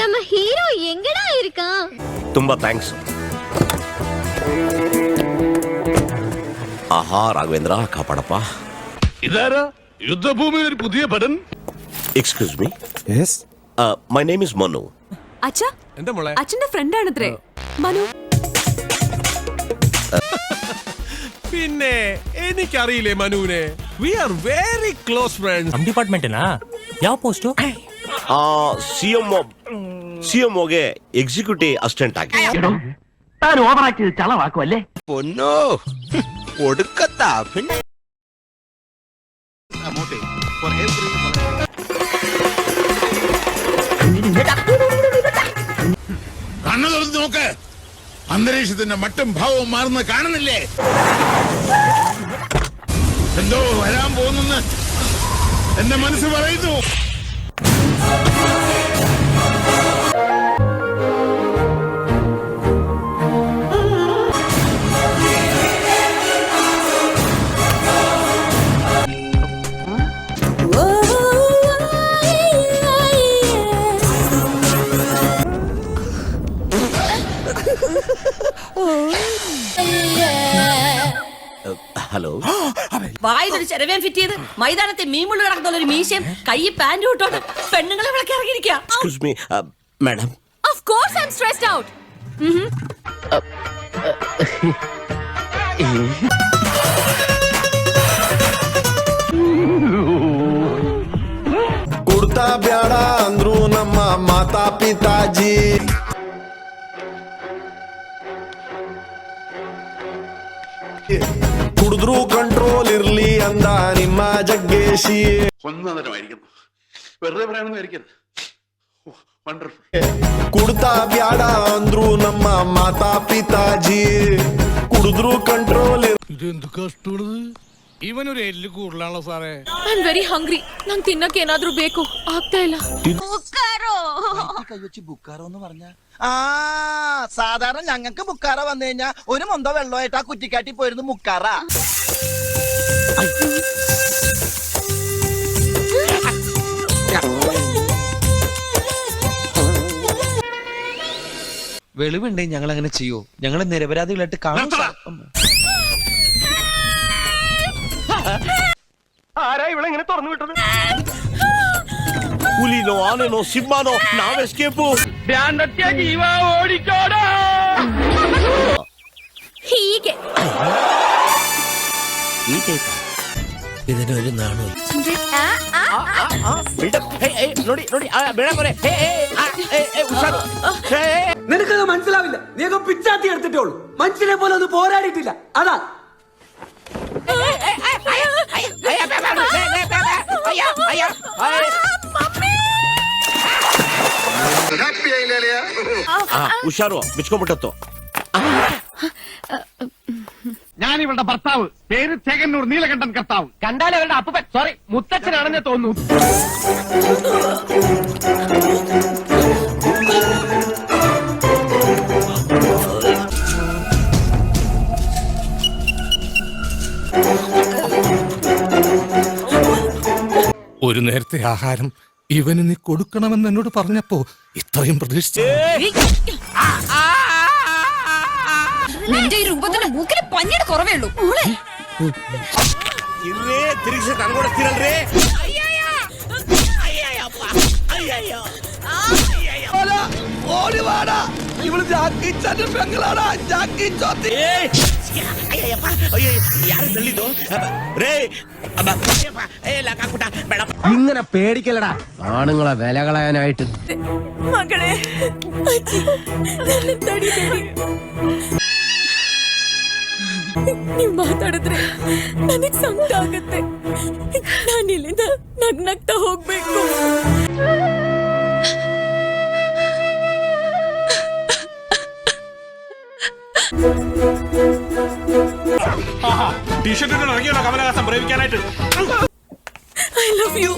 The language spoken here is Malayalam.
நம்ம ஹீரோ எங்கடா இருக்கான்? ತುಂಬಾ ಥ್ಯಾಂಕ್ಸ್. ആഹാ രാഘവേന്ദ്ര കാപ്പാടപ്പ. ഇതാരാ യുദ്ധഭൂമിയിൽ ഒരു പുതിയ പടൻ? Excuse me. Yes. My name is Manu. അച്ഛാ, എന്താ മോളെ? അച്ഛന്റെ ഫ്രണ്ട് ആണത്രേ മനു. പിന്നെ എനിക്കറിയില്ലേ മനുവിനെ. We are very close friends. ನಮ್ಮ ಡಿಪಾರ್ಟ್ಮೆಂಟ್ನಾ? ಯಾವ ಪೋಸ್ಟು? ಸಿಎಂಒಗೆ ಎಕ್ಸಿಕ್ಯೂಟಿವ್ ಅಸಿಸ್ಟೆಂಟ್ ಆಗಿ. താൻ ഓവറാക്ട് ചെയ്ത് ചളവാക്കുമല്ലേ? പൊന്നോ ഒടുക്കത്താ. പിന്നെ കണ്ണു തുറന്ന് നോക്ക്. അന്തരീക്ഷത്തിന്റെ മട്ടും ഭാവവും മാറുന്ന കാണുന്നില്ലേ? എന്തോ വരാൻ പോകുന്നെന്ന് എന്റെ മനസ്സ് പറയുന്നു. ഹലോ. വായിലൊരു ചെരവേം ഫിറ്റ് ചെയ്ത് മൈതാനത്തെ മീമുള്ളു കിടക്കുന്ന ഒരു മീശയും കൈ പാൻറ് ഇട്ടോണ്ട് പെണ്ണുങ്ങളെ വിളക്കി ഇറങ്ങിയിരിക്കുക. Excuse me madam. Of course I'm stressed out. ಕುಡ್ತಾ ಬ್ಯಾಡ ಅಂದ್ರು ನಮ್ಮ ಮಾತಾ ಪಿತಾಜಿ. ಕುಡಿದ್ರು ಕಂಟ್ರೋಲ್ ಇರ್ಲಿ ಅಂದ ನಿಮ್ಮ ಜಗ್ಗೇಶಿ. ഒന്നതരമായിരിക്കുന്നു. വെറുതെ പറയാനൊന്നും ಕುಡ್ತಾ ಬ್ಯಾಡ ಅಂದ್ರು ನಮ್ಮ ಮಾತಾ ಪಿತಾಜಿ. ಕುಡಿದ್ರು ಕಂಟ್ರೋಲ್. ഇതെന്ത് കഷ്ടമാണ്. ഇവനൊരു എല്ല് കൂടുതലാണല്ലോ സാറേ. I'm very hungry. ನಂಗೆ ತಿನ್ನಕ್ಕೆ ಏನಾದ್ರೂ ಬೇಕು. ಆಗ್ತಾ ಇಲ್ಲ. സാധാരണ ഞങ്ങൾക്ക് മുക്കാറ വന്നു കഴിഞ്ഞാ ഒരു മൊന്തോ വെള്ളമായിട്ട് ആ കുറ്റിക്കാട്ടി പോയിരുന്നു മുക്കാറ. വെളിവുണ്ടെങ്കിൽ ഞങ്ങൾ അങ്ങനെ ചെയ്യോ? ഞങ്ങൾ നിരപരാധികളായിട്ട് കാണാം. ആരാ ഇവിടെ ഇങ്ങനെ തുറന്നു വിട്ടത്? ಹುಲಿನೋ ಆನೆನೋ ಸಿಂಹನೋ ನಾವ್ ಎಸ್ಕೇಪು. ജീവ ഓടിക്കോടോ. ಹೀಗೆ ಈ ಟೈಪ್ ഇതിനൊരു നാണോ? ನೋಡಿ ನೋಡಿ ಬೇಡ നിനക്കത് മനസ്സിലാവില്ല. നീയൊക്കെ പിച്ചാത്തി എടുത്തിട്ടോളൂ. മനുഷ്യനെ പോലെ ഒന്ന് പോരാടിയിട്ടില്ല. അതാ ಹುಷಾರು ಬಿಚ್ಕೊಂಡ್ಬಿಟ್ಟತ್ತು. ഞാൻ ഇവളുടെ ഭർത്താവ്. പേര് ചേകന്നൂർ നീലകണ്ഠൻ കർത്താവ്. കണ്ടാൽ അവരുടെ അപ്പൻ, സോറി മുത്തച്ഛനാണെന്ന് തോന്നുന്നു. ഒരു നേരത്തെ ആഹാരം ഇവന് നീ കൊടുക്കണമെന്ന് എന്നോട് പറഞ്ഞപ്പോ ഇത്രയും പ്രതീക്ഷിച്ചു. നിന്റെ ഈ രൂപത്തിന്റെ മൂക്കിന് പഞ്ഞിയുടെ കുറവേ ഉള്ളൂ. ಇರ್ರೇ ತಿರುಗಿಸಿ ತಂದ್ಕೊಡ್ತೀರಲ್ರಿ. ഓടിവാടാ, ഇവള് ജാക്കി ചാന്റെ പെങ്ങളാടാ. ജാക്കി ചോത്തി. ಯಾರು ತಳ್ಳಿದ್ದು ರೇ? ഇങ്ങനെ പേടിക്കലടാ ആണുങ്ങളെ വില കളയാനായിട്ട്. ಮಗಳೇ, ಅಜ್ಜಿ, ನನ್ನ ತಡಿಬೇಡಿ. ನೀವ್ ಮಾತಾಡಿದ್ರೆ ನನಗ್ ಸಂಕಟ ಆಗತ್ತೆ. ನಾನು ಇಲ್ಲಿಂದ ನಗ್ನಗ್ತಾ ಹೋಗ್ಬೇಕು. ടീഷർട്ടിട്ട് ഇറങ്ങിയോ കമലഹാസൻ പ്രേമിക്കാനായിട്ട്? I love you.